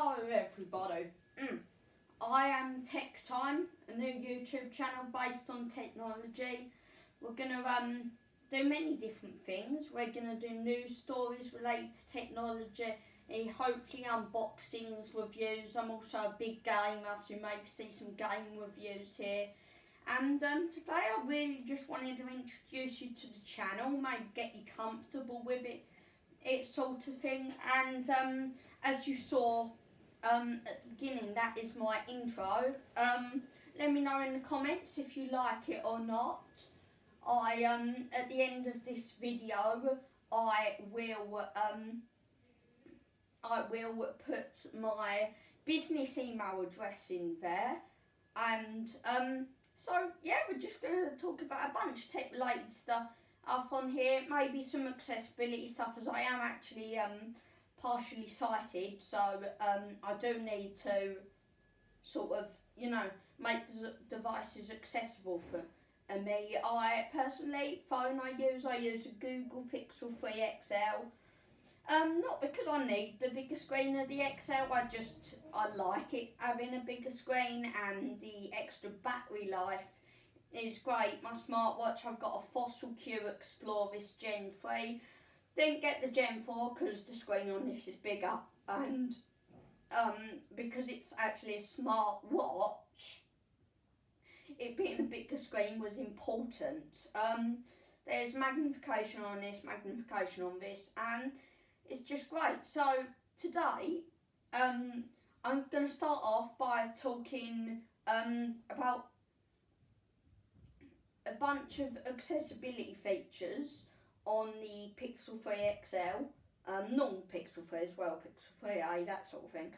Hello everybody, I am Tech Time, a new YouTube channel based on technology. We're going to do many different things. We're going to do news stories related to technology, hopefully unboxings, reviews. I'm also a big gamer, so you may see some game reviews here. And today I really just wanted to introduce you to the channel, maybe get you comfortable with it sort of thing. And as you saw at the beginning, that is my intro. Let me know in the comments if you like it or not. At the end of this video, I will put my business email address in there, and so yeah, we're just going to talk about a bunch of tech related stuff on here, maybe some accessibility stuff, as I am actually partially sighted, so I do need to sort of, make devices accessible for me. I personally, phone I use a Google Pixel 3 XL. Not because I need the bigger screen of the XL, I like it having a bigger screen, and the extra battery life is great. My smartwatch, I've got a Fossil Q Exploris Gen 3. Didn't get the Gen 4 because the screen on this is bigger, and because it's actually a smartwatch, it being a bigger screen was important. There's magnification on this, magnification on this, and it's just great. So today, I'm going to start off by talking about a bunch of accessibility features on the Pixel 3 XL, non-Pixel 3 as well, Pixel 3a, that sort of thing.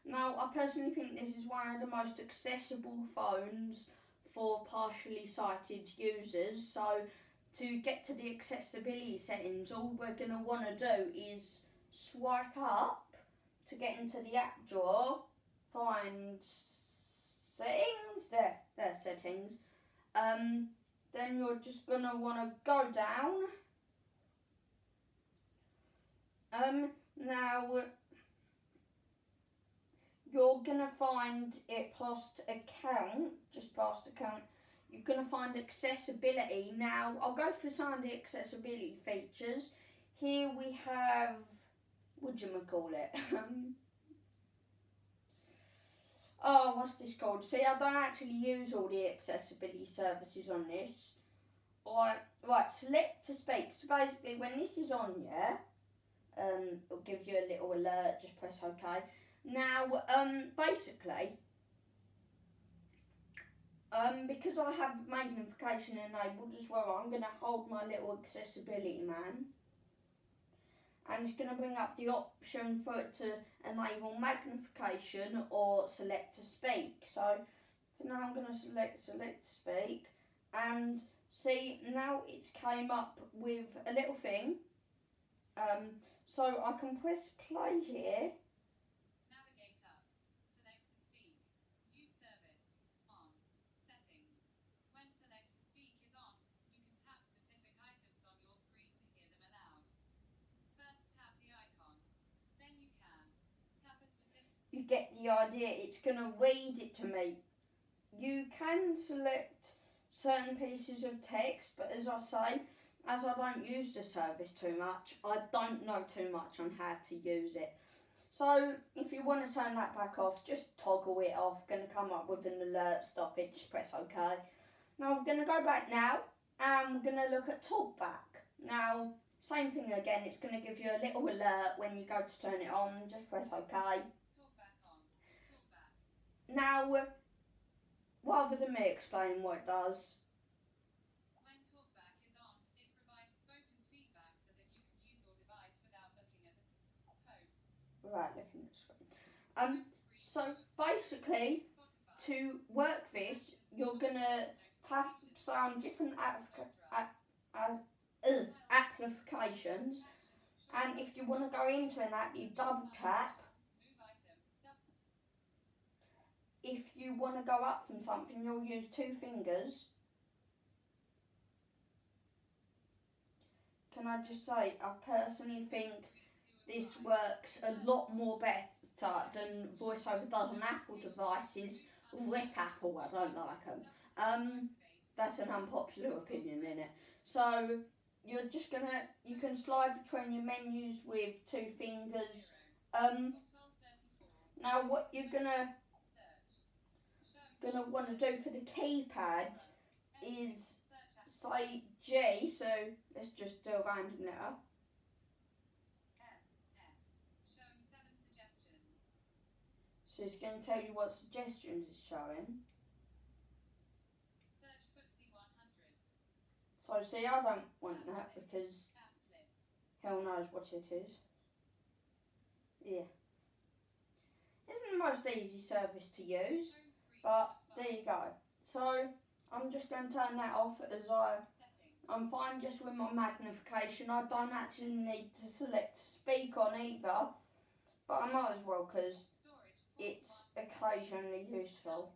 Now, I personally think this is one of the most accessible phones for partially sighted users. So to get to the accessibility settings, all we're going to want to do is swipe up to get into the app drawer, find settings, there's settings. Then you're just going to want to go down. Now you're going to find it past account, just past account. You're going to find accessibility. Now I'll go through some of the accessibility features. Here we have, whatchamacallit? Oh, what's this called? See, I don't actually use all the accessibility services on this. Right, select to speak. So basically, when this is on, it'll give you a little alert. Just press OK. Now, basically, because I have magnification enabled as well, I'm going to hold my little accessibility man. And it's going to bring up the option for it to enable magnification or select to speak. So for now I'm going to select to speak, and see, now it's came up with a little thing. So I can press play here. Navigator, select to speak, use service, on, settings. When select to speak is on, you can tap specific items on your screen to hear them aloud. First tap the icon, then you can tap a specific... You get the idea, it's going to read it to me. You can select certain pieces of text, but as I say, as I don't use the service too much, I don't know too much on how to use it. So if you want to turn that back off, just toggle it off. Going to come up with an alert, stop it, just press OK. Now I'm going to go back now, and we're going to look at talkback. Now, same thing again, it's going to give you a little alert when you go to turn it on, just press OK. Talkback on, talkback. Now, rather than me explain what it does, When talkback is on, it provides spoken feedback so that you can use your device without looking at the code. right, looking at the screen. So basically, to work this, you're gonna tap some different applications, and if you want to go into an app, you double tap. If you want to go up from something, you'll use two fingers. Can I just say, I personally think this works a lot more better than VoiceOver does on Apple devices. Rip Apple, I don't like them. That's an unpopular opinion in it. So you're just you can slide between your menus with 2 fingers. Now what you're gonna want to do for the keypad is say G, so let's just do a random letter. So it's going to tell you what suggestions it's showing. So see, I don't want that because hell knows what it is. Yeah. Isn't the most easy service to use, but there you go. So I'm just going to turn that off as I'm fine just with my magnification. I don't actually need to select speak on either, but I might as well because it's occasionally useful.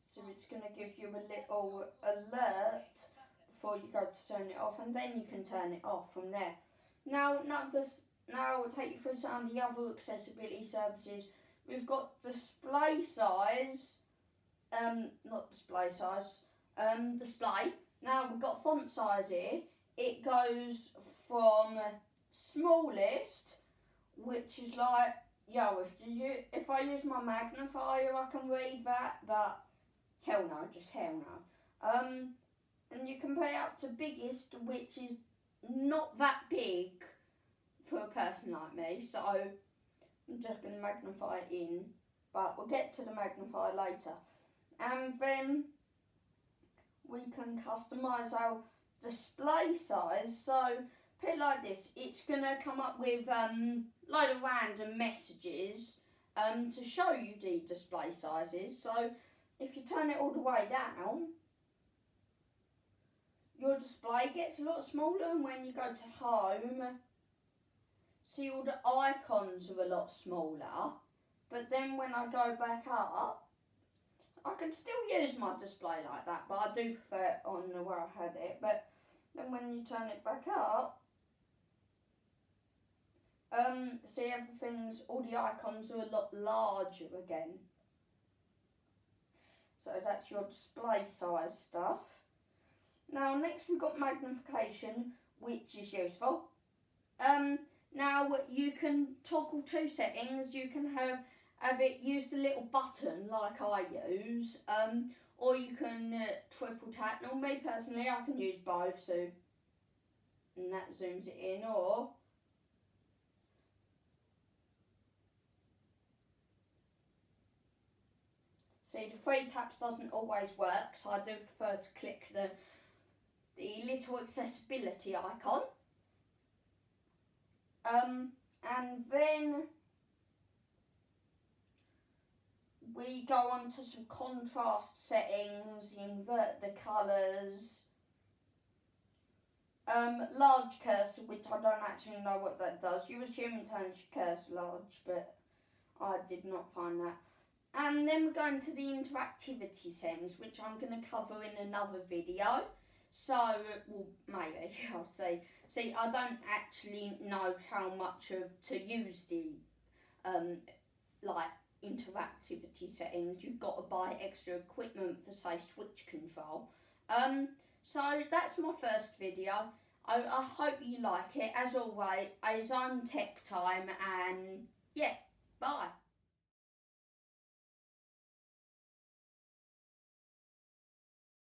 So it's going to give you a little alert before you go to turn it off, and then you can turn it off from there. Now I'll take you through some of the other accessibility services. We've got display size, display. Now we've got font size here. It goes from smallest, which is like, if I use my magnifier I can read that, but hell no, just hell no. And you can pay up to biggest, which is not that big for a person like me, so I'm just going to magnify it in, but we'll get to the magnifier later. And then we can customise our display size. So put it like this, it's going to come up with load of random messages to show you the display sizes. So if you turn it all the way down, your display gets a lot smaller, and when you go to home, see all the icons are a lot smaller. But then when I go back up, I can still use my display like that, but I do prefer it on where I had it. But then when you turn it back up, see all the icons are a lot larger again. So that's your display size stuff. Now next we've got magnification, which is useful. Now you can toggle 2 settings. You can have it use the little button like I use, or you can triple tap. Now me personally, I can use both, so and that zooms it in, or see, the 3 taps doesn't always work, so I do prefer to click the little accessibility icon. And then we go on to some contrast settings, invert the colours, large cursor, which I don't actually know what that does. You assume it turns your cursor large, but I did not find that. And then we're going to the interactivity settings, which I'm going to cover in another video. So, well, maybe I'll say. See, I don't actually know how much to use the interactivity settings. You've got to buy extra equipment for, say, switch control. So that's my first video. I hope you like it. As always, I'm Tech Time, and yeah, bye.